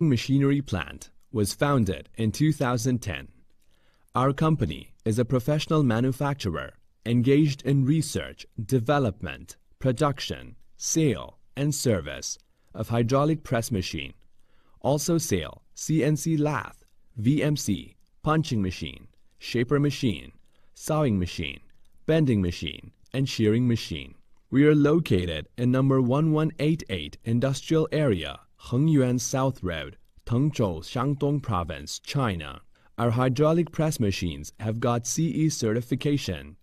Machinery plant was founded in 2010. Our company is a professional manufacturer engaged in research, development, production, sale, and service of hydraulic press machine. Also sale CNC lathe, VMC, punching machine, shaper machine, sawing machine, bending machine, and shearing machine. We are located in number 1188 Industrial Area, Hengyuan South Road, Tengzhou, Shandong Province, China. Our hydraulic press machines have got CE certification.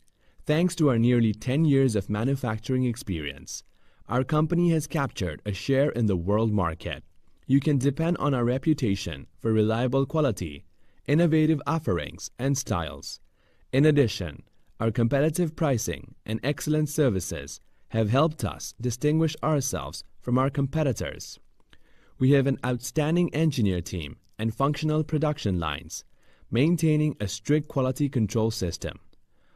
Thanks to our nearly 10 years of manufacturing experience, our company has captured a share in the world market. You can depend on our reputation for reliable quality, innovative offerings, and styles. In addition, our competitive pricing and excellent services have helped us distinguish ourselves from our competitors. We have an outstanding engineer team and functional production lines, maintaining a strict quality control system.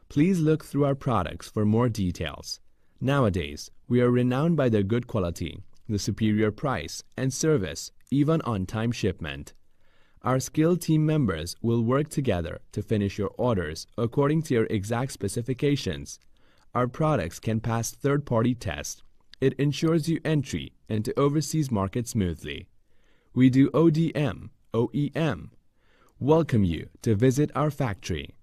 Please look through our products for more details. Nowadays, we are renowned by their good quality, the superior price, and service, even on-time shipment. Our skilled team members will work together to finish your orders according to your exact specifications. Our products can pass third-party tests. It ensures you entry into overseas markets smoothly. We do ODM, OEM. Welcome you to visit our factory.